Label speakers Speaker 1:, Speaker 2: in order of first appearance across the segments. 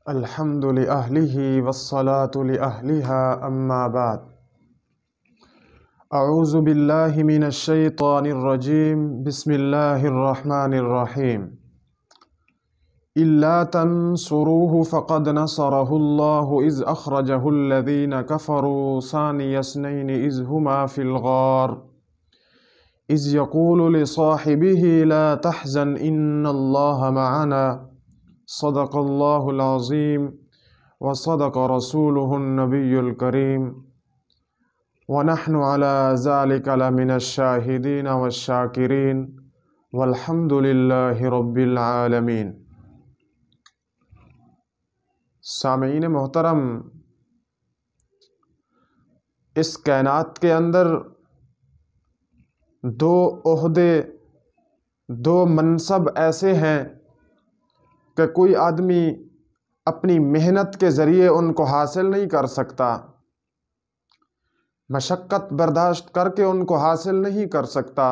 Speaker 1: الحمد لأهله والصلاة لأهلها أما بعد أعوذ بالله من الشيطان الرجيم بسم الله الرحمن الرحيم إلا تنصروه فقد نصره الله إذ أخرجه الذين كفروا ثاني اثنين إذ هما في الغار إذ يقول لصاحبه لا تحزن إن الله معنا صدق الله العظيم وصدق رسوله النبي الكريم ونحن على ذلك لمن الشاهدين والشاكرين والحمد لله رب العالمين۔ سامعین محترم، اس کائنات کے اندر دو عہدے، دو منصب ایسے ہیں کہ کوئی آدمی اپنی محنت کے ذریعے ان کو حاصل نہیں کر سکتا، مشقت برداشت کر کے ان کو حاصل نہیں کر سکتا،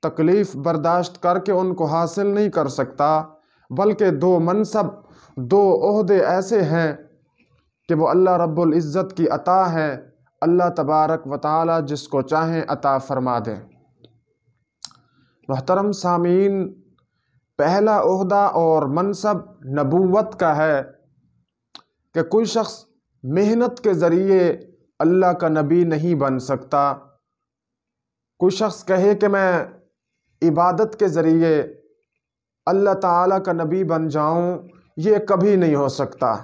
Speaker 1: تکلیف برداشت کر کے ان کو حاصل نہیں کر سکتا، بلکہ دو منصب، دو عہدے ایسے ہیں کہ وہ اللہ رب العزت کی عطا ہے۔ اللہ تبارک و تعالی جس کو چاہیں عطا فرما دیں۔ محترم سامعین، پہلا عہدہ اور منصب نبوت کا ہے کہ کوئی شخص محنت کے ذریعے اللہ کا نبی نہیں بن سکتا۔ کوئی شخص کہے کہ میں عبادت کے ذریعے اللہ تعالیٰ کا نبی بن جاؤں، یہ کبھی نہیں ہو سکتا۔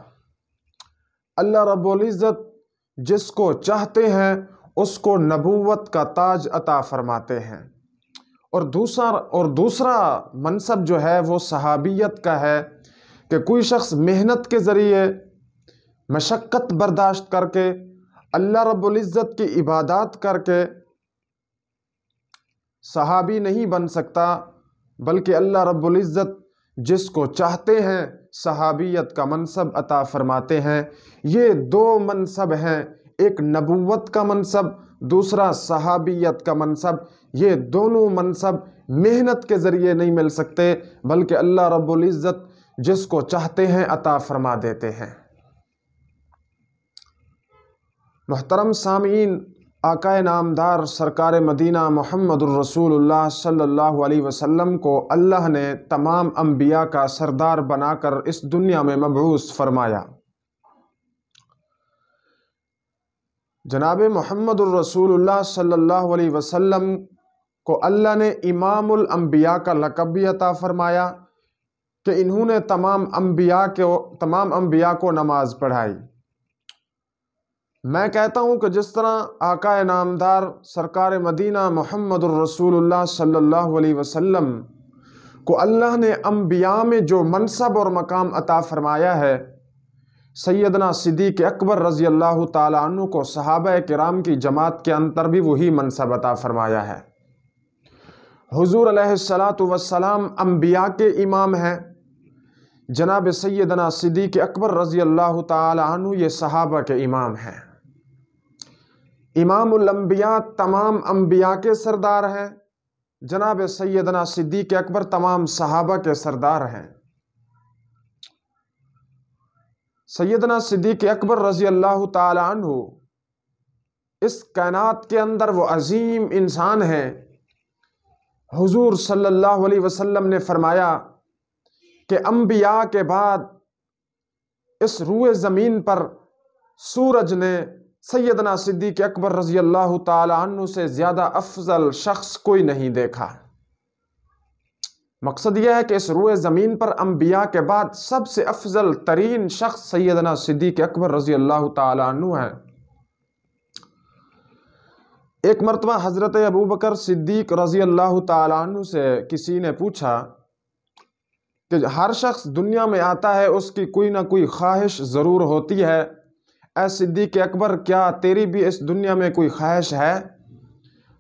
Speaker 1: اللہ رب العزت جس کو چاہتے ہیں اس کو نبوت کا تاج عطا فرماتے ہیں۔ اور دوسرا منصب جو ہے وہ صحابیت کا ہے کہ کوئی شخص محنت کے ذریعے، مشقت برداشت کر کے، اللہ رب العزت کی عبادات کر کے صحابی نہیں بن سکتا، بلکہ اللہ رب العزت جس کو چاہتے ہیں صحابیت کا منصب عطا فرماتے ہیں۔ یہ دو منصب ہیں، ایک نبوت کا منصب، دوسرا صحابیت کا منصب۔ یہ دونوں منصب محنت کے ذریعے نہیں مل سکتے، بلکہ اللہ رب العزت جس کو چاہتے ہیں عطا فرما دیتے ہیں۔ محترم سامعین، آقا نامدار سرکار مدینہ محمد الرسول اللہ صلی اللہ علیہ وسلم کو اللہ نے تمام انبیاء کا سردار بنا کر اس دنیا میں مبعوث فرمایا۔ جناب محمد الرسول اللہ صلی اللہ علیہ وسلم کو اللہ نے امام الانبیاء کا لقب بھی عطا فرمایا کہ انہوں نے تمام انبیاء کو نماز پڑھائی۔ میں کہتا ہوں کہ جس طرح آقا نامدار سرکار مدینہ محمد الرسول اللہ صلی اللہ علیہ وسلم کو اللہ نے انبیاء میں جو منصب اور مقام عطا فرمایا ہے، سیدنا صدیق اکبر رضی اللہ تعالیٰ عنہ کو صحابہ کرام کی جماعت کے اندر بھی وہی منصب عطا فرمایا ہے۔ حضور علیہ السلام انبیاء کے امام ہیں، جناب سیدنا صدیق اکبر رضی اللہ تعالیٰ عنہ یہ صحابہ کے امام ہیں۔ امام الانبیاء تمام انبیاء کے سردار ہیں، جناب سیدنا صدیق اکبر تمام صحابہ کے سردار ہیں۔ سیدنا صدیق اکبر رضی اللہ تعالی عنہ اس کائنات کے اندر وہ عظیم انسان ہیں۔ حضور صلی اللہ علیہ وسلم نے فرمایا کہ انبیاء کے بعد اس روئے زمین پر سورج نے سیدنا صدیق اکبر رضی اللہ تعالی عنہ سے زیادہ افضل شخص کوئی نہیں دیکھا۔ مقصد یہ ہے کہ اس روئے زمین پر انبیاء کے بعد سب سے افضل ترین شخص سیدنا صدیق اکبر رضی اللہ تعالی عنہ ہیں۔ ایک مرتبہ حضرت ابوبکر صدیق رضی اللہ تعالی عنہ سے کسی نے پوچھا کہ ہر شخص دنیا میں آتا ہے، اس کی کوئی نہ کوئی خواہش ضرور ہوتی ہے، اے صدیق اکبر کیا تیری بھی اس دنیا میں کوئی خواہش ہے؟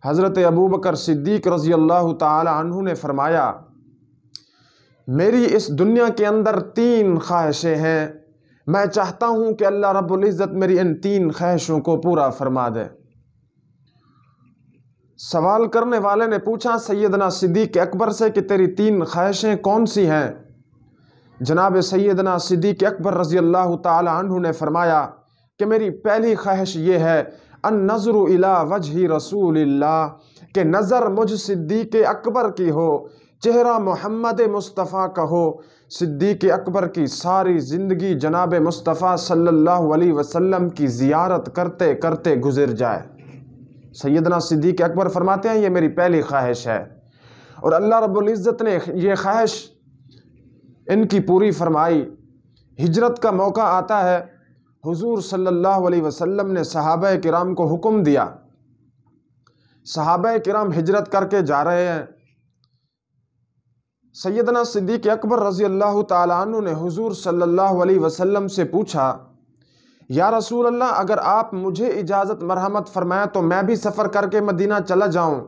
Speaker 1: حضرت ابوبکر صدیق رضی اللہ تعالی عنہ نے فرمایا، میری اس دنیا کے اندر 3 خواہشیں ہیں، میں چاہتا ہوں کہ اللہ رب العزت میری ان 3 خواہشوں کو پورا فرما دے۔ سوال کرنے والے نے پوچھا سیدنا صدیق اکبر سے کہ تیری 3 خواہشیں کون سی ہیں؟ جناب سیدنا صدیق اکبر رضی اللہ تعالی عنہ نے فرمایا کہ میری پہلی خواہش یہ ہے النظر الی وجہ رسول اللہ، کہ نظر مجھ صدیق اکبر کی ہو، چہرہ محمد مصطفیٰ کا ہو، صدیق اکبر کی ساری زندگی جناب مصطفیٰ صلی اللہ علیہ وسلم کی زیارت کرتے کرتے گزر جائے۔ سیدنا صدیق اکبر فرماتے ہیں یہ میری پہلی خواہش ہے، اور اللہ رب العزت نے یہ خواہش ان کی پوری فرمائی۔ ہجرت کا موقع آتا ہے، حضور صلی اللہ علیہ وسلم نے صحابہ کرام کو حکم دیا، صحابہ کرام ہجرت کر کے جا رہے ہیں۔ سیدنا صدیق اکبر رضی اللہ تعالیٰ عنہ نے حضور صلی اللہ علیہ وسلم سے پوچھا یا رسول اللہ اگر آپ مجھے اجازت مرحمت فرمائیں تو میں بھی سفر کر کے مدینہ چلا جاؤں۔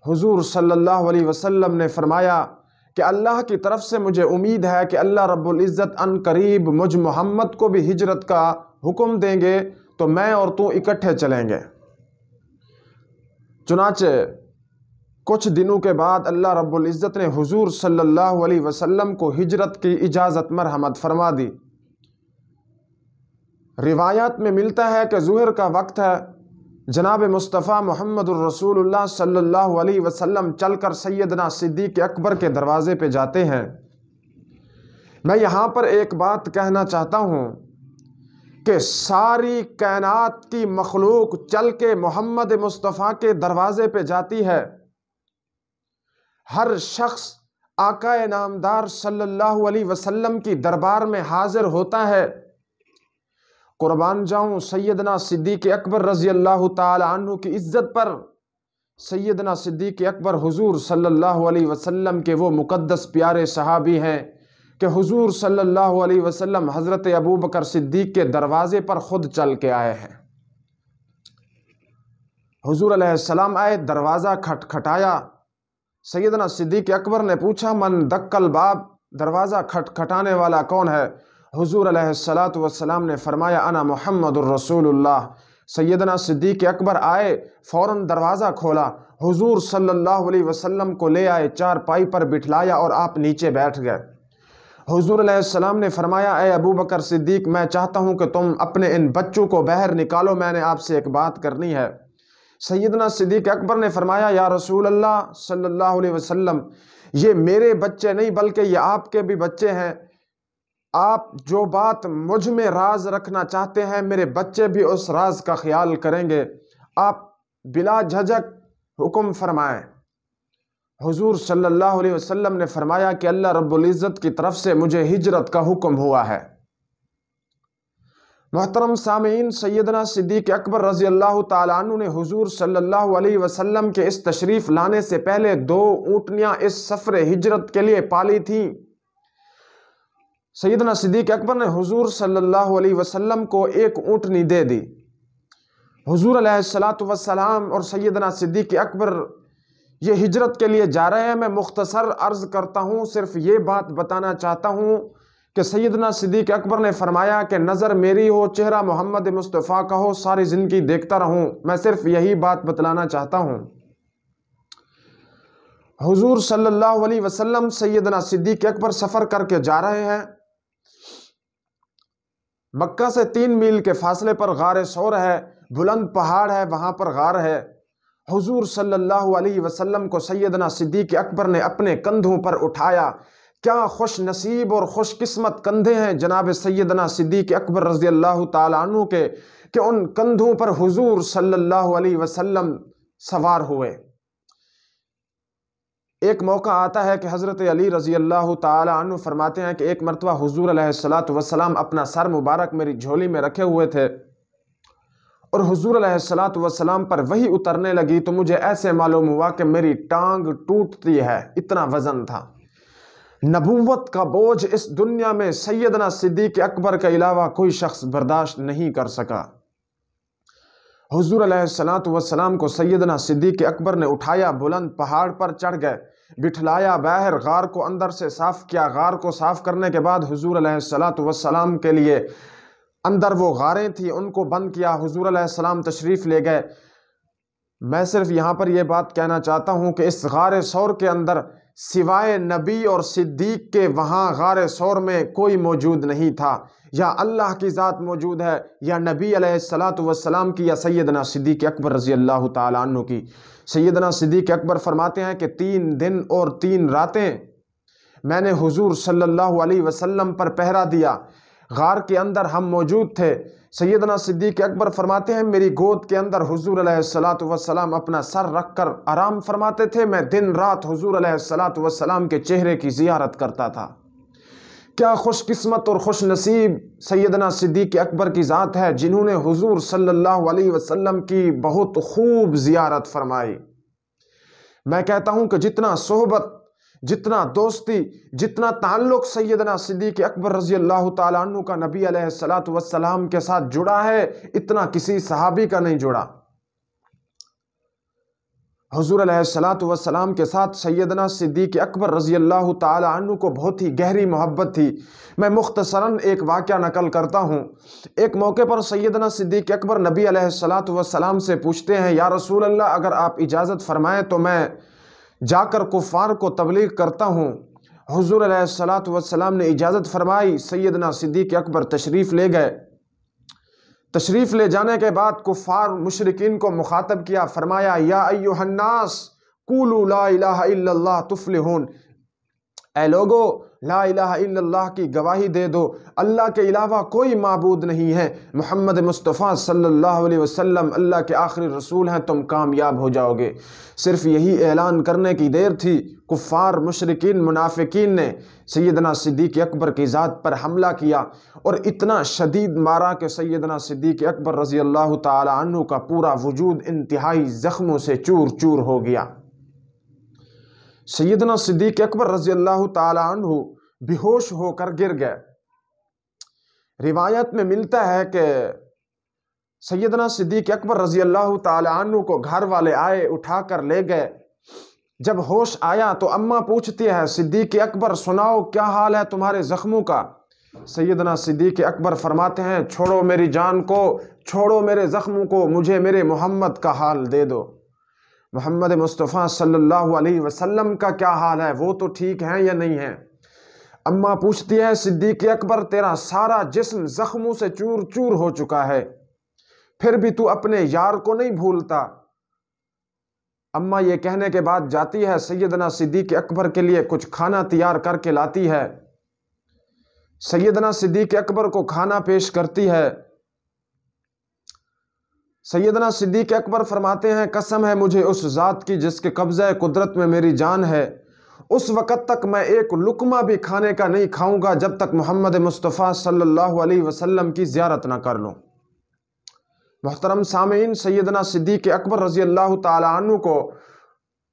Speaker 1: حضور صلی اللہ علیہ وسلم نے فرمایا کہ اللہ کی طرف سے مجھے امید ہے کہ اللہ رب العزت ان قریب مجھ محمد کو بھی ہجرت کا حکم دیں گے تو میں اور تو اکٹھے چلیں گے۔ چنانچہ کچھ دنوں کے بعد اللہ رب العزت نے حضور صلی اللہ علیہ وسلم کو ہجرت کی اجازت مرحمت فرما دی۔ روایات میں ملتا ہے کہ ظہر کا وقت ہے، جناب مصطفیٰ محمد الرسول اللہ صلی اللہ علیہ وسلم چل کر سیدنا صدیق اکبر کے دروازے پہ جاتے ہیں۔ میں یہاں پر ایک بات کہنا چاہتا ہوں کہ ساری کائنات کی مخلوق چل کے محمد مصطفیٰ کے دروازے پہ جاتی ہے۔ ہر شخص آقا نامدار صلی اللہ علیہ وسلم کی دربار میں حاضر ہوتا ہے۔ قربان جاؤں سیدنا صدیق اکبر رضی اللہ تعالی عنہ کی عزت پر، سیدنا صدیق اکبر حضور صلی اللہ علیہ وسلم کے وہ مقدس پیارے صحابی ہیں کہ حضور صلی اللہ علیہ وسلم حضرت ابوبکر صدیق کے دروازے پر خود چل کے آئے ہیں۔ حضور علیہ السلام آئے، دروازہ کھٹکھٹایا۔ سیدنا صدیق اکبر نے پوچھا من دق الباب، دروازہ کھٹکھٹانے والا کون ہے؟ حضور علیہ السلام نے فرمایا انا محمد الرسول اللہ۔ سیدنا صدیق اکبر آئے، فوراً دروازہ کھولا، حضور صلی اللہ علیہ وسلم کو لے آئے، چار پائی پر بٹھلایا اور آپ نیچے بیٹھ گئے۔ حضور علیہ السلام نے فرمایا اے ابوبکر صدیق میں چاہتا ہوں کہ تم اپنے ان بچوں کو باہر نکالو، میں نے آپ سے ایک بات کرنی ہے۔ سیدنا صدیق اکبر نے فرمایا یا رسول اللہ صلی اللہ علیہ وسلم یہ میرے بچے نہیں بلکہ یہ آپ کے بھی بچے ہیں، آپ جو بات مجھ میں راز رکھنا چاہتے ہیں میرے بچے بھی اس راز کا خیال کریں گے، آپ بلا جھجک حکم فرمائیں۔ حضور صلی اللہ علیہ وسلم نے فرمایا کہ اللہ رب العزت کی طرف سے مجھے ہجرت کا حکم ہوا ہے۔ محترم سامعین، سیدنا صدیق اکبر رضی اللہ تعالیٰ عنہ نے حضور صلی اللہ علیہ وسلم کے اس تشریف لانے سے پہلے 2 اونٹنیاں اس سفر ہجرت کے لیے پالی تھیں۔ سیدنا صدیق اکبر نے حضور صلی اللہ علیہ وسلم کو 1 اونٹنی دے دی۔ حضور علیہ السلام اور سیدنا صدیق اکبر یہ ہجرت کے لیے جا رہے ہیں۔ میں مختصر عرض کرتا ہوں، صرف یہ بات بتانا چاہتا ہوں کہ سیدنا صدیق اکبر نے فرمایا کہ نظر میری ہو، چہرہ محمد مصطفیٰ کا ہو، ساری زندگی دیکھتا رہوں۔ میں صرف یہی بات بتلانا چاہتا ہوں۔ حضور صلی اللہ علیہ وسلم سیدنا صدیق اکبر سفر کر کے جا رہے ہیں۔ مکہ سے 3 میل کے فاصلے پر غار ثور ہے، بلند پہاڑ ہے، وہاں پر غار ہے۔ حضور صلی اللہ علیہ وسلم کو سیدنا صدیق اکبر نے اپنے کندھوں پر اٹھایا۔ کیا خوش نصیب اور خوش قسمت کندھے ہیں جناب سیدنا صدیق اکبر رضی اللہ تعالیٰ عنہ کے کہ ان کندھوں پر حضور صلی اللہ علیہ وسلم سوار ہوئے۔ ایک موقع آتا ہے کہ حضرت علی رضی اللہ تعالیٰ عنہ فرماتے ہیں کہ ایک مرتبہ حضور علیہ السلام اپنا سر مبارک میری جھولی میں رکھے ہوئے تھے اور حضور علیہ السلام پر وحی اترنے لگی تو مجھے ایسے معلوم ہوا کہ میری ٹانگ ٹوٹتی ہے، اتنا وزن تھا۔ نبوت کا بوجھ اس دنیا میں سیدنا صدیق اکبر کے علاوہ کوئی شخص برداشت نہیں کر سکا۔ حضور علیہ السلام کو سیدنا صدیق اکبر نے اٹھایا، بلند پہاڑ پر چڑھ گئے، بٹھلایا باہر، غار کو اندر سے صاف کیا۔ غار کو صاف کرنے کے بعد حضور علیہ السلام کے لیے اندر وہ غاریں تھیں ان کو بند کیا۔ حضور علیہ السلام تشریف لے گئے۔ میں صرف یہاں پر یہ بات کہنا چاہتا ہوں کہ اس غار ثور کے اندر سوائے نبی اور صدیق کے وہاں غار ثور میں کوئی موجود نہیں تھا، یا اللہ کی ذات موجود ہے، یا نبی علیہ الصلاۃ والسلام کی، یا سیدنا صدیق اکبر رضی اللہ تعالیٰ عنہ کی۔ سیدنا صدیق اکبر فرماتے ہیں کہ 3 دن اور 3 راتیں میں نے حضور صلی اللہ علیہ وسلم پر پہرا دیا، غار کے اندر ہم موجود تھے۔ سیدنا صدیق اکبر فرماتے ہیں میری گود کے اندر حضور علیہ الصلاۃ والسلام اپنا سر رکھ کر آرام فرماتے تھے، میں دن رات حضور علیہ الصلاۃ والسلام کے چہرے کی زیارت کرتا تھا۔ کیا خوش قسمت اور خوش نصیب سیدنا صدیق اکبر کی ذات ہے جنہوں نے حضور صلی اللہ علیہ وسلم کی بہت خوب زیارت فرمائی۔ میں کہتا ہوں کہ جتنا صحبت، جتنا دوستی، جتنا تعلق سیدنا صدیق اکبر رضی اللہ تعالیٰ عنہ کا نبی علیہ الصلاۃ والسلام کے ساتھ جڑا ہے، اتنا کسی صحابی کا نہیں جڑا۔ حضور علیہ الصلاۃ والسلام کے ساتھ سیدنا صدیق اکبر رضی اللہ تعالیٰ عنہ کو بہت ہی گہری محبت تھی۔ میں مختصراً ایک واقعہ نقل کرتا ہوں۔ ایک موقع پر سیدنا صدیق اکبر نبی علیہ الصلاۃ والسلام سے پوچھتے ہیں، یا رسول اللہ اگر آپ اجازت فرمائیں تو میں جا کر کفار کو تبلیغ کرتا ہوں۔ حضور علیہ الصلاۃ والسلام نے اجازت فرمائی، سیدنا صدیق اکبر تشریف لے گئے۔ تشریف لے جانے کے بعد کفار مشرکین کو مخاطب کیا، فرمایا یا ایھا الناس قولوا لا الہ الا اللہ تفلحون، اے لوگو لا الہ الا اللہ کی گواہی دے دو، اللہ کے علاوہ کوئی معبود نہیں ہے، محمد مصطفیٰ صلی اللہ علیہ وسلم اللہ کے آخری رسول ہیں، تم کامیاب ہو جاؤ گے۔ صرف یہی اعلان کرنے کی دیر تھی، کفار مشرکین منافقین نے سیدنا صدیق اکبر کی ذات پر حملہ کیا اور اتنا شدید مارا کہ سیدنا صدیق اکبر رضی اللہ تعالی عنہ کا پورا وجود انتہائی زخموں سے چور چور ہو گیا۔ سیدنا صدیق اکبر رضی اللہ تعالی عنہ بے ہوش ہو کر گر گئے۔ روایت میں ملتا ہے کہ سیدنا صدیق اکبر رضی اللہ تعالی عنہ کو گھر والے آئے، اٹھا کر لے گئے۔ جب ہوش آیا تو اماں پوچھتی ہے، صدیق اکبر سناؤ کیا حال ہے تمہارے زخموں کا؟ سیدنا صدیق اکبر فرماتے ہیں، چھوڑو میری جان کو، چھوڑو میرے زخموں کو، مجھے میرے محمد کا حال دے دو۔ محمد مصطفیٰ صلی اللہ علیہ وسلم کا کیا حال ہے، وہ تو ٹھیک ہیں یا نہیں ہیں؟ اماں پوچھتی ہے، صدیق اکبر تیرا سارا جسم زخموں سے چور چور ہو چکا ہے، پھر بھی تو اپنے یار کو نہیں بھولتا۔ اماں یہ کہنے کے بعد جاتی ہے، سیدنا صدیق اکبر کے لیے کچھ کھانا تیار کر کے لاتی ہے، سیدنا صدیق اکبر کو کھانا پیش کرتی ہے۔ سیدنا صدیق اکبر فرماتے ہیں، قسم ہے مجھے اس ذات کی جس کے قبضہ قدرت میں میری جان ہے، اس وقت تک میں ایک لقمہ بھی کھانے کا نہیں کھاؤں گا جب تک محمد مصطفیٰ صلی اللہ علیہ وسلم کی زیارت نہ کر لوں۔ محترم سامعین، سیدنا صدیق اکبر رضی اللہ تعالی عنہ کو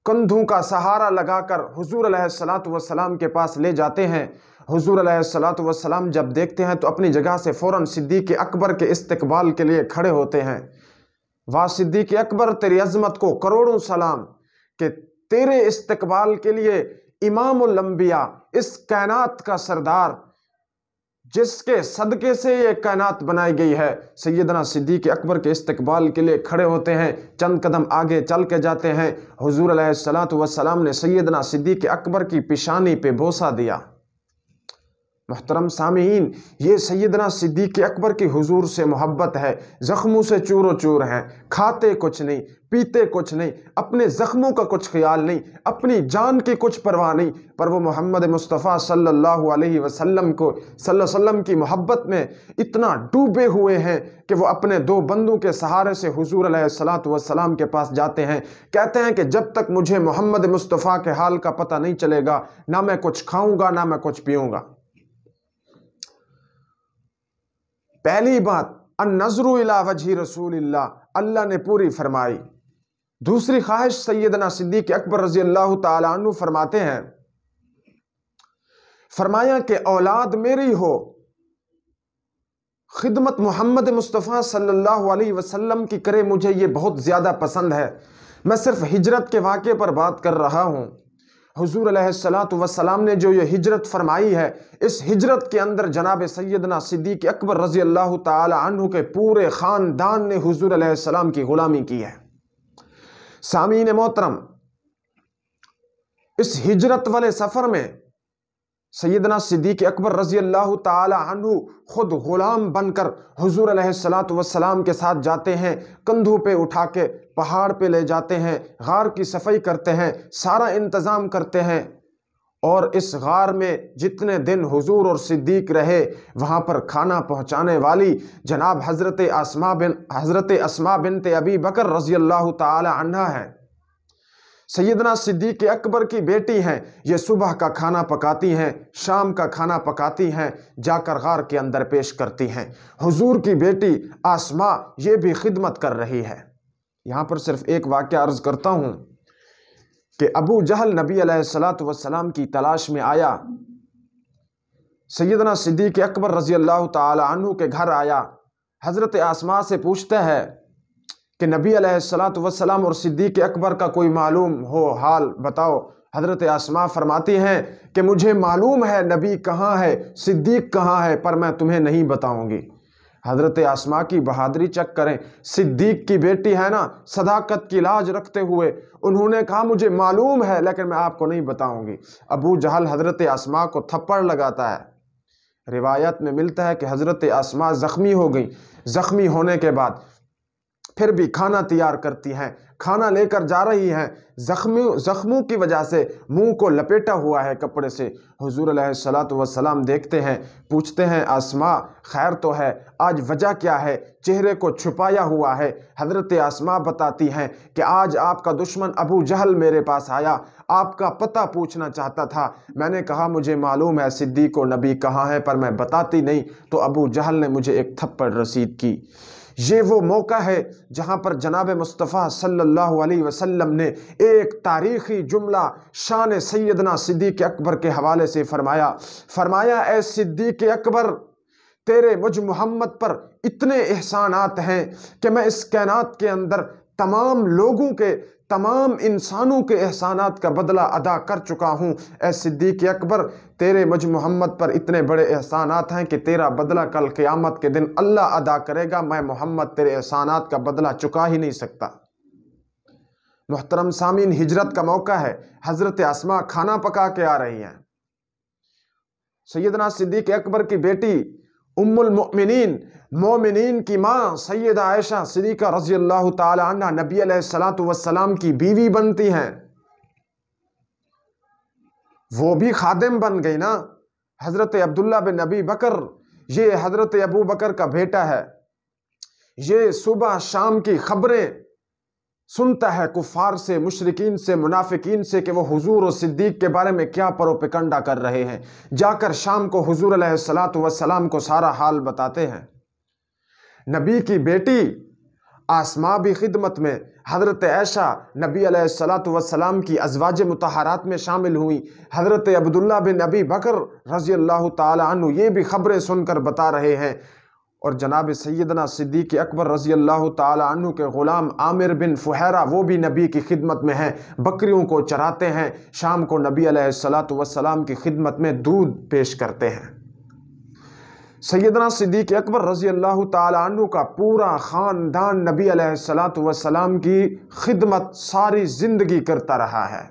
Speaker 1: کندھوں کا سہارا لگا کر حضور علیہ الصلاۃ والسلام کے پاس لے جاتے ہیں۔ حضور علیہ الصلاۃ والسلام جب دیکھتے ہیں تو اپنی جگہ سے فوراً صدیق اکبر کے استقبال کے لیے کھڑے ہوتے ہیں۔ واہ صدیق اکبر، تیری عظمت کو کروڑوں سلام کہ تیرے استقبال کے لیے امام الانبیاء، اس کائنات کا سردار جس کے صدقے سے یہ کائنات بنائی گئی ہے، سیدنا صدیق اکبر کے استقبال کے لیے کھڑے ہوتے ہیں۔ چند قدم آگے چل کے جاتے ہیں، حضور علیہ الصلاۃ والسلام نے سیدنا صدیق اکبر کی پیشانی پہ بوسہ دیا۔ محترم سامعین، یہ سیدنا صدیق اکبر کی حضور سے محبت ہے۔ زخموں سے چور و چور ہیں، کھاتے کچھ نہیں، پیتے کچھ نہیں، اپنے زخموں کا کچھ خیال نہیں، اپنی جان کی کچھ پرواہ نہیں، پر وہ محمد مصطفیٰ صلی اللہ علیہ وسلم کی محبت میں اتنا ڈوبے ہوئے ہیں کہ وہ اپنے 2 بندوں کے سہارے سے حضور علیہ الصلاۃ والسلام کے پاس جاتے ہیں، کہتے ہیں کہ جب تک مجھے محمد مصطفیٰ کے حال کا پتہ نہیں چلے گا، نہ میں کچھ کھاؤں گا نہ میں کچھ پیوں گا۔ پہلی بات، النظر الی وجہ رسول اللہ، اللہ نے پوری فرمائی۔ دوسری خواہش، سیدنا صدیق اکبر رضی اللہ تعالی عنہ فرماتے ہیں، فرمایا کہ اولاد میری ہو، خدمت محمد مصطفیٰ صلی اللہ علیہ وسلم کی کرے، مجھے یہ بہت زیادہ پسند ہے۔ میں صرف ہجرت کے واقعے پر بات کر رہا ہوں۔ حضور علیہ الصلاۃ والسلام نے جو یہ ہجرت فرمائی ہے، اس ہجرت کے اندر جناب سیدنا صدیق اکبر رضی اللہ تعالی عنہ کے پورے خاندان نے حضور علیہ السلام کی غلامی کی ہے۔ سامعین محترم، اس ہجرت والے سفر میں سیدنا صدیق اکبر رضی اللہ تعالی عنہ خود غلام بن کر حضور علیہ الصلاۃ والسلام کے ساتھ جاتے ہیں، کندھوں پہ اٹھا کے پہاڑ پہ لے جاتے ہیں، غار کی صفائی کرتے ہیں، سارا انتظام کرتے ہیں، اور اس غار میں جتنے دن حضور اور صدیق رہے وہاں پر کھانا پہنچانے والی جناب حضرت اسماء بنت ابی بکر رضی اللہ تعالی عنہا ہے، سیدنا صدیق اکبر کی بیٹی ہیں، یہ صبح کا کھانا پکاتی ہیں، شام کا کھانا پکاتی ہیں، جا کر غار کے اندر پیش کرتی ہیں۔ حضور کی بیٹی اسماء یہ بھی خدمت کر رہی ہے۔ یہاں پر صرف ایک واقعہ عرض کرتا ہوں کہ ابو جہل نبی علیہ الصلاۃ والسلام کی تلاش میں آیا، سیدنا صدیق اکبر رضی اللہ تعالی عنہ کے گھر آیا، حضرت اسماء سے پوچھتا ہے کہ نبی علیہ الصلاۃ والسلام اور صدیق اکبر کا کوئی معلوم ہو حال بتاؤ۔ حضرت اسماء فرماتی ہیں کہ مجھے معلوم ہے نبی کہاں ہے، صدیق کہاں ہے، پر میں تمہیں نہیں بتاؤں گی۔ حضرت اسماء کی بہادری چیک کریں، صدیق کی بیٹی ہے نا، صداقت کی لاج رکھتے ہوئے انہوں نے کہا مجھے معلوم ہے لیکن میں آپ کو نہیں بتاؤں گی۔ ابو جہل حضرت اسماء کو تھپڑ لگاتا ہے۔ روایت میں ملتا ہے کہ حضرت اسماء زخمی ہو گئی، زخمی ہونے کے بعد پھر بھی کھانا تیار کرتی ہیں، کھانا لے کر جا رہی ہیں، زخموں کی وجہ سے منہ کو لپیٹا ہوا ہے کپڑے سے۔ حضور علیہ الصلاۃ والسلام دیکھتے ہیں، پوچھتے ہیں اسماء خیر تو ہے، آج وجہ کیا ہے، چہرے کو چھپایا ہوا ہے۔ حضرت اسماء بتاتی ہیں کہ آج آپ کا دشمن ابو جہل میرے پاس آیا، آپ کا پتہ پوچھنا چاہتا تھا، میں نے کہا مجھے معلوم ہے صدیق و نبی کہاں ہے، پر میں بتاتی نہیں، تو ابو جہل نے مجھے ایک تھپڑ رسید کی۔ یہ وہ موقع ہے جہاں پر جناب مصطفیٰ صلی اللہ علیہ وسلم نے ایک تاریخی جملہ شان سیدنا صدیق اکبر کے حوالے سے فرمایا اے صدیق اکبر، تیرے مجھ محمد پر اتنے احسانات ہیں کہ میں اس کائنات کے اندر تمام لوگوں کے، تمام انسانوں کے احسانات کا بدلہ ادا کر چکا ہوں۔ اے صدیق اکبر، تیرے مجھ محمد پر اتنے بڑے احسانات ہیں کہ تیرا بدلہ کل قیامت کے دن اللہ ادا کرے گا، میں محمد تیرے احسانات کا بدلہ چکا ہی نہیں سکتا۔ محترم سامعین، ہجرت کا موقع ہے، حضرت اسماء کھانا پکا کے آ رہی ہیں، سیدنا صدیق اکبر کی بیٹی ام المؤمنین، مومنین کی ماں سیدہ عائشہ صدیقہ رضی اللہ تعالی عنہ نبی علیہ الصلاۃ والسلام کی بیوی بنتی ہیں، وہ بھی خادم بن گئی نا۔ حضرت عبداللہ بن ابی بکر، یہ حضرت ابو بکر کا بیٹا ہے، یہ صبح شام کی خبریں سنتا ہے کفار سے، مشرکین سے، منافقین سے کہ وہ حضور و صدیق کے بارے میں کیا پروپیگنڈا کر رہے ہیں، جا کر شام کو حضور علیہ الصلاۃ والسلام کو سارا حال بتاتے ہیں۔ نبی کی بیٹی اسماء بھی خدمت میں، حضرت عائشہ نبی علیہ الصلاۃ والسلام کی ازواج مطہرات میں شامل ہوئی، حضرت عبداللہ بن ابی بکر رضی اللہ تعالی عنہ یہ بھی خبریں سن کر بتا رہے ہیں، اور جناب سیدنا صدیق اکبر رضی اللہ تعالی عنہ کے غلام عامر بن فہیرہ وہ بھی نبی کی خدمت میں ہیں، بکریوں کو چراتے ہیں، شام کو نبی علیہ الصلاۃ والسلام کی خدمت میں دودھ پیش کرتے ہیں۔ سیدنا صدیق اکبر رضی اللہ تعالی عنہ کا پورا خاندان نبی علیہ الصلاۃ والسلام کی خدمت ساری زندگی کرتا رہا ہے،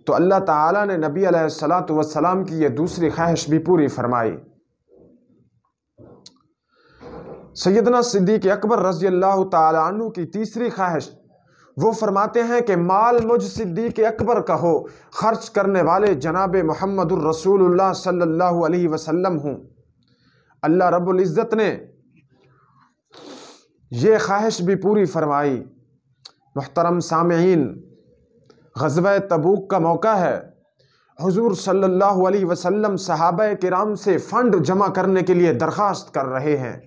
Speaker 1: تو اللہ تعالیٰ نے نبی علیہ الصلاۃ والسلام کی یہ دوسری خواہش بھی پوری فرمائی۔ سیدنا صدیق اکبر رضی اللہ تعالی عنہ کی تیسری خواہش، وہ فرماتے ہیں کہ مال مجھ صدیق اکبر کا ہو، خرچ کرنے والے جناب محمد الرسول اللہ صلی اللہ علیہ وسلم ہوں۔ اللہ رب العزت نے یہ خواہش بھی پوری فرمائی۔ محترم سامعین، غزوہ تبوک کا موقع ہے، حضور صلی اللہ علیہ وسلم صحابہ کرام سے فنڈ جمع کرنے کے لیے درخواست کر رہے ہیں۔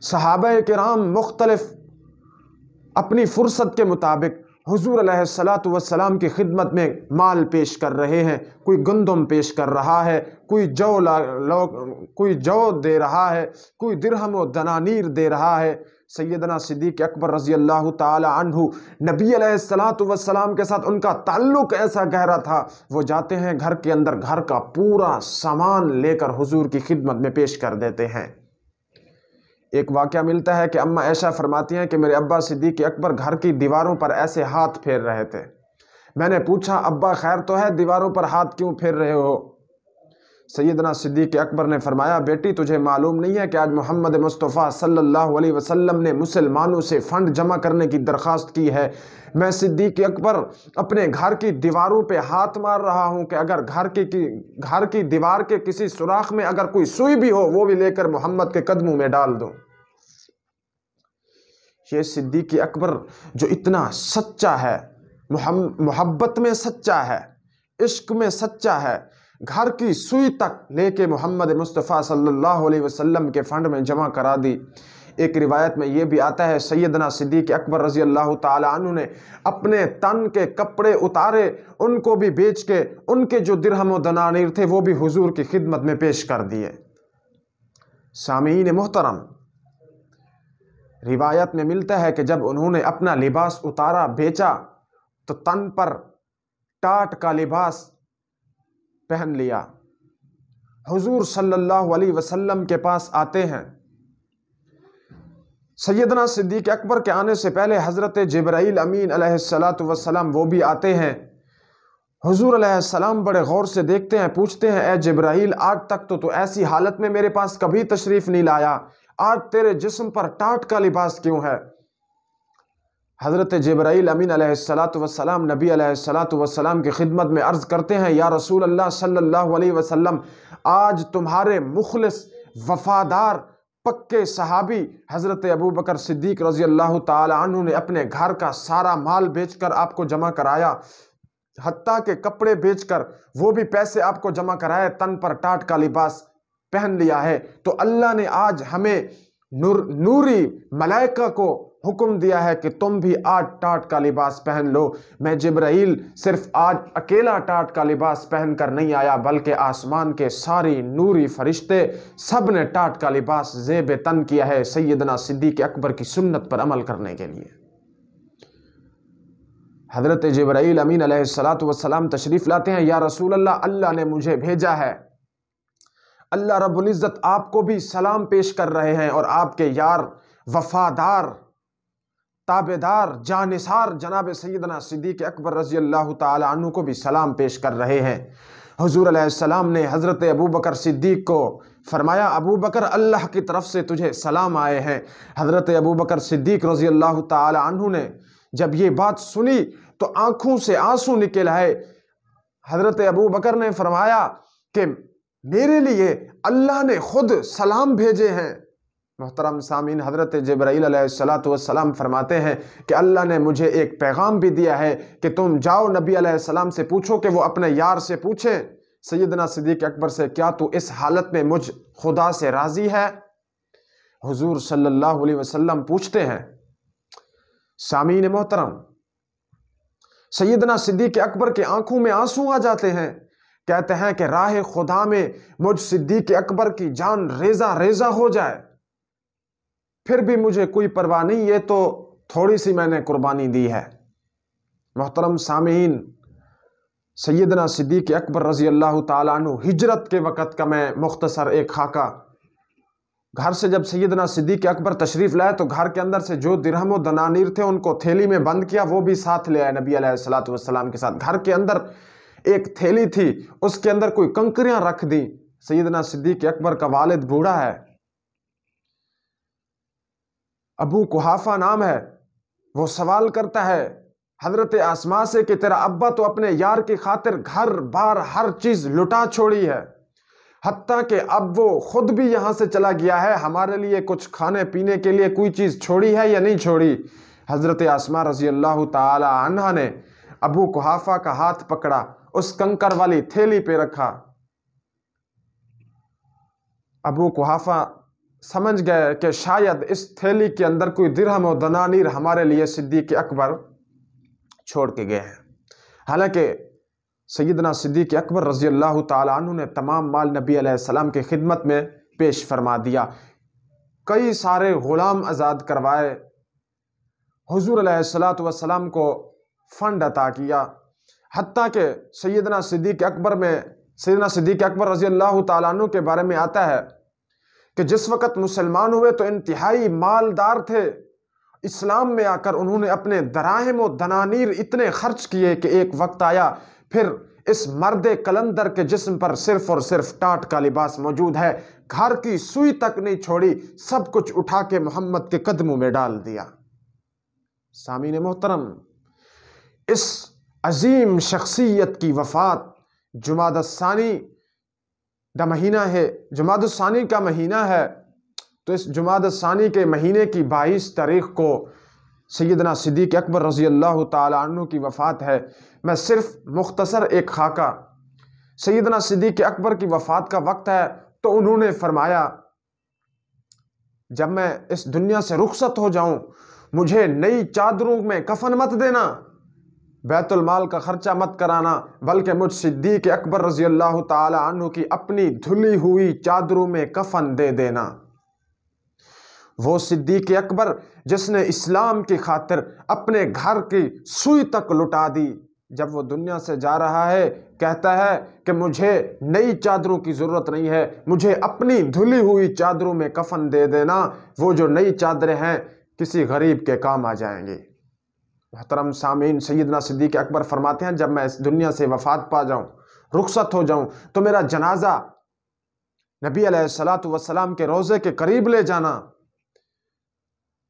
Speaker 1: صحابہ کرام مختلف اپنی فرصت کے مطابق حضور علیہ الصلاۃ والسلام کی خدمت میں مال پیش کر رہے ہیں، کوئی گندم پیش کر رہا ہے، کوئی جو دے رہا ہے، کوئی درہم و دنانیر دے رہا ہے۔ سیدنا صدیق اکبر رضی اللہ تعالی عنہ نبی علیہ الصلاۃ والسلام کے ساتھ ان کا تعلق ایسا گہرا تھا، وہ جاتے ہیں گھر کے اندر، گھر کا پورا سامان لے کر حضور کی خدمت میں پیش کر دیتے ہیں۔ ایک واقعہ ملتا ہے کہ اماں عائشہ فرماتی ہیں کہ میرے ابا صدیق اکبر گھر کی دیواروں پر ایسے ہاتھ پھیر رہے تھے، میں نے پوچھا ابا خیر تو ہے، دیواروں پر ہاتھ کیوں پھیر رہے ہو؟ سیدنا صدیق اکبر نے فرمایا بیٹی تجھے معلوم نہیں ہے کہ آج محمد مصطفیٰ صلی اللہ علیہ وسلم نے مسلمانوں سے فنڈ جمع کرنے کی درخواست کی ہے۔ میں صدیق اکبر اپنے گھر کی دیواروں پہ ہاتھ مار رہا ہوں کہ اگر گھر کی دیوار کے کسی سوراخ میں اگر کوئی سوئی بھی ہو وہ بھی لے کر محمد کے قدموں میں ڈال دوں۔ یہ صدیق اکبر جو اتنا سچا ہے، محبت میں سچا ہے، عشق میں سچا ہے، گھر کی سوئی تک لے کے محمد مصطفیٰ صلی اللہ علیہ وسلم کے فنڈ میں جمع کرا دی۔ ایک روایت میں یہ بھی آتا ہے سیدنا صدیق اکبر رضی اللہ تعالی عنہ نے اپنے تن کے کپڑے اتارے، ان کو بھی بیچ کے ان کے جو درہم و دنانیر تھے وہ بھی حضور کی خدمت میں پیش کر دیے۔ سامعین محترم، روایت میں ملتا ہے کہ جب انہوں نے اپنا لباس اتارا بیچا تو تن پر ٹاٹ کا لباس پہن لیا۔ حضور صلی اللہ علیہ وسلم کے پاس آتے ہیں۔ سیدنا صدیق اکبر کے آنے سے پہلے حضرت جبرائیل امین علیہ السلام وہ بھی آتے ہیں۔ حضور علیہ السلام بڑے غور سے دیکھتے ہیں، پوچھتے ہیں اے جبرائیل آج تک تو ایسی حالت میں میرے پاس کبھی تشریف نہیں لایا، آج تیرے جسم پر ٹاٹ کا لباس کیوں ہے؟ حضرت جبرائیل امین علیہ السلام نبی علیہ السلام کی خدمت میں عرض کرتے ہیں یا رسول اللہ صلی اللہ علیہ وسلم آج تمہارے مخلص وفادار پکے صحابی حضرت ابوبکر صدیق رضی اللہ تعالی عنہ نے اپنے گھر کا سارا مال بیچ کر آپ کو جمع کرایا، حتیٰ کہ کپڑے بیچ کر وہ بھی پیسے آپ کو جمع کرائے، تن پر ٹاٹ کا لباس پہن لیا ہے، تو اللہ نے آج ہمیں نوری ملائکہ کو حکم دیا ہے کہ تم بھی آج ٹاٹ کا لباس پہن لو۔ میں جبرائیل صرف آج اکیلا ٹاٹ کا لباس پہن کر نہیں آیا بلکہ آسمان کے ساری نوری فرشتے سب نے ٹاٹ کا لباس زیب تن کیا ہے سیدنا صدیق اکبر کی سنت پر عمل کرنے کے لیے۔ حضرت جبرائیل امین علیہ السلام تشریف لاتے ہیں، یا رسول اللہ اللہ نے مجھے بھیجا ہے، اللہ رب العزت آپ کو بھی سلام پیش کر رہے ہیں اور آپ کے یار وفادار تابعدار جانثار جناب سیدنا صدیق اکبر رضی اللہ تعالی عنہ کو بھی سلام پیش کر رہے ہیں۔ حضور علیہ السلام نے حضرت ابوبکر صدیق کو فرمایا ابوبکر اللہ کی طرف سے تجھے سلام آئے ہیں۔ حضرت ابوبکر صدیق رضی اللہ تعالی عنہ نے جب یہ بات سنی تو آنکھوں سے آنسو نکل آئے۔ حضرت ابوبکر نے فرمایا کہ میرے لیے اللہ نے خود سلام بھیجے ہیں۔ محترم سامعین، حضرت جبرائیل علیہ السلام فرماتے ہیں کہ اللہ نے مجھے ایک پیغام بھی دیا ہے کہ تم جاؤ نبی علیہ السلام سے پوچھو کہ وہ اپنے یار سے پوچھیں سیدنا صدیق اکبر سے کیا تو اس حالت میں مجھ خدا سے راضی ہے؟ حضور صلی اللہ علیہ وسلم پوچھتے ہیں۔ سامعین محترم، سیدنا صدیق اکبر کے آنکھوں میں آنسو آ جاتے ہیں، کہتے ہیں کہ راہ خدا میں مجھ صدیق اکبر کی جان ریزہ ریزہ ہو جائے پھر بھی مجھے کوئی پرواہ نہیں، یہ تو تھوڑی سی میں نے قربانی دی ہے۔ محترم سامعین، سیدنا صدیق اکبر رضی اللہ تعالیٰ عنہ ہجرت کے وقت کا میں مختصر ایک خاکہ، گھر سے جب سیدنا صدیق اکبر تشریف لائے تو گھر کے اندر سے جو درہم و دنانیر تھے ان کو تھیلی میں بند کیا، وہ بھی ساتھ لے آئے نبی علیہ السلام کے ساتھ۔ گھر کے اندر ایک تھیلی تھی، اس کے اندر کوئی کنکریاں رکھ دی۔ سیدنا صدیق اکبر کا والد بوڑھا ہے، ابو قحافہ نام ہے، وہ سوال کرتا ہے حضرت اسماء سے کہ تیرا ابا تو اپنے یار کی خاطر گھر بار ہر چیز لٹا چھوڑی ہے، حتیٰ کہ اب وہ خود بھی یہاں سے چلا گیا ہے، ہمارے لیے کچھ کھانے پینے کے لیے کوئی چیز چھوڑی ہے یا نہیں چھوڑی؟ حضرت اسماء رضی اللہ تعالی عنہا نے ابو قحافہ کا ہاتھ پکڑا، اس کنکر والی تھیلی پہ رکھا۔ ابو قحافہ سمجھ گئے کہ شاید اس تھیلی کے اندر کوئی درہم و دنانیر ہمارے لیے صدیق اکبر چھوڑ کے گئے ہیں۔ حالانکہ سیدنا صدیق اکبر رضی اللہ تعالی عنہ نے تمام مال نبی علیہ السلام کی خدمت میں پیش فرما دیا، کئی سارے غلام آزاد کروائے، حضور علیہ السلام کو فنڈ عطا کیا، حتیٰ کہ سیدنا صدیق اکبر رضی اللہ تعالیٰ عنہ کے بارے میں آتا ہے کہ جس وقت مسلمان ہوئے تو انتہائی مالدار تھے اسلام میں آ کر انہوں نے اپنے دراہم و دنانیر اتنے خرچ کیے کہ ایک وقت آیا پھر اس مرد کلندر کے جسم پر صرف اور صرف ٹاٹ کا لباس موجود ہے، گھر کی سوئی تک نہیں چھوڑی، سب کچھ اٹھا کے محمد کے قدموں میں ڈال دیا۔ سامعین محترم، اس عظیم شخصیت کی وفات جمادی الثانی دا مہینہ ہے، جمادی الثانی کا مہینہ ہے، تو اس جمادی الثانی کے مہینے کی 22 تاریخ کو سیدنا صدیق اکبر رضی اللہ تعالی عنہ کی وفات ہے۔ میں صرف مختصر ایک خاکہ، سیدنا صدیق اکبر کی وفات کا وقت ہے تو انہوں نے فرمایا جب میں اس دنیا سے رخصت ہو جاؤں مجھے نئی چادروں میں کفن مت دینا، بیت المال کا خرچہ مت کرانا، بلکہ مجھ صدیق اکبر رضی اللہ تعالی عنہ کی اپنی دھلی ہوئی چادروں میں کفن دے دینا۔ وہ صدیق اکبر جس نے اسلام کی خاطر اپنے گھر کی سوئی تک لٹا دی، جب وہ دنیا سے جا رہا ہے کہتا ہے کہ مجھے نئی چادروں کی ضرورت نہیں ہے، مجھے اپنی دھلی ہوئی چادروں میں کفن دے دینا، وہ جو نئی چادریں ہیں کسی غریب کے کام آ جائیں گی۔ محترم سامعین، سیدنا صدیق اکبر فرماتے ہیں جب میں اس دنیا سے وفات پا جاؤں، رخصت ہو جاؤں تو میرا جنازہ نبی علیہ الصلوۃ والسلام کے روضے کے قریب لے جانا،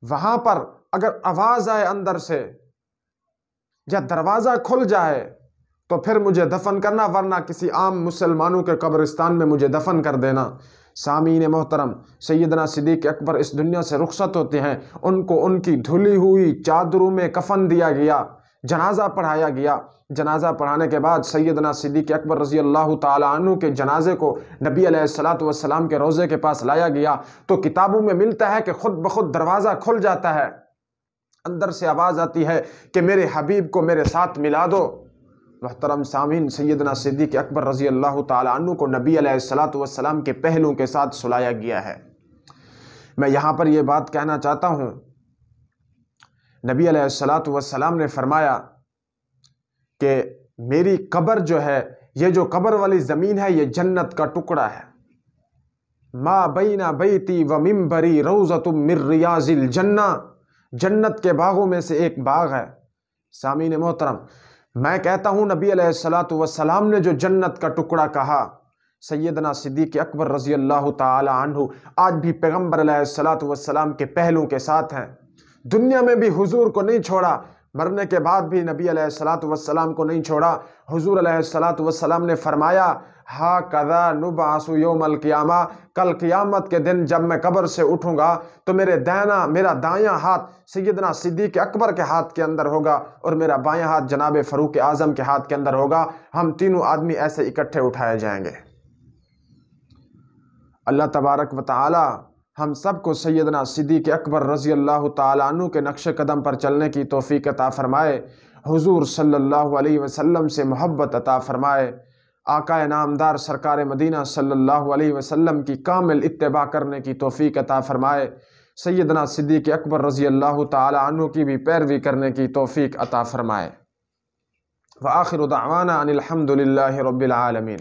Speaker 1: وہاں پر اگر آواز آئے اندر سے یا دروازہ کھل جائے تو پھر مجھے دفن کرنا، ورنہ کسی عام مسلمانوں کے قبرستان میں مجھے دفن کر دینا۔ سامعین محترم، سیدنا صدیق اکبر اس دنیا سے رخصت ہوتے ہیں، ان کو ان کی دھلی ہوئی چادروں میں کفن دیا گیا، جنازہ پڑھایا گیا۔ جنازہ پڑھانے کے بعد سیدنا صدیق اکبر رضی اللہ تعالی عنہ کے جنازے کو نبی علیہ الصلوۃ والسلام کے روضے کے پاس لایا گیا تو کتابوں میں ملتا ہے کہ خود بخود دروازہ کھل جاتا ہے، اندر سے آواز آتی ہے کہ میرے حبیب کو میرے ساتھ ملا دو۔ محترم سامعین، سیدنا صدیق اکبر رضی اللہ تعالی عنہ کو نبی علیہ الصلوۃ والسلام کے پہلوں کے ساتھ سلایا گیا ہے۔ میں یہاں پر یہ بات کہنا چاہتا ہوں، نبی علیہ الصلوۃ والسلام نے فرمایا کہ میری قبر جو ہے، یہ جو قبر والی زمین ہے، یہ جنت کا ٹکڑا ہے۔ ما بین بیتی و منبری روضۃ من ریاض الجنہ، جنت کے باغوں میں سے ایک باغ ہے۔ سامعین محترم، میں کہتا ہوں نبی علیہ الصلوۃ والسلام نے جو جنت کا ٹکڑا کہا، سیدنا صدیق اکبر رضی اللہ تعالی عنہ آج بھی پیغمبر علیہ الصلوۃ والسلام کے پہلوں کے ساتھ ہیں، دنیا میں بھی حضور کو نہیں چھوڑا، مرنے کے بعد بھی نبی علیہ الصلوۃ والسلام کو نہیں چھوڑا۔ حضور علیہ الصلوۃ والسلام نے فرمایا ہاکذا نبعث یوم القیامہ، کل قیامت کے دن جب میں قبر سے اٹھوں گا تو میرا دایاں ہاتھ سیدنا صدیق اکبر کے ہاتھ کے اندر ہوگا اور میرا بایاں ہاتھ جناب فاروق اعظم کے ہاتھ کے اندر ہوگا، ہم تینوں آدمی ایسے اکٹھے اٹھائے جائیں گے۔ اللہ تبارک و تعالی ہم سب کو سیدنا صدیق اکبر رضی اللہ تعالی عنہ کے نقش قدم پر چلنے کی توفیق عطا فرمائے، حضور صلی اللہ علیہ وسلم سے محبت عطا فرمائے، آقا نامدار سرکار مدینہ صلی اللہ علیہ وسلم کی کامل اتباع کرنے کی توفیق عطا فرمائے، سیدنا صدیق اکبر رضی اللہ تعالی عنہ کی بھی پیروی کرنے کی توفیق عطا فرمائے۔ وآخر دعوانا ان الحمد للہ رب العالمین۔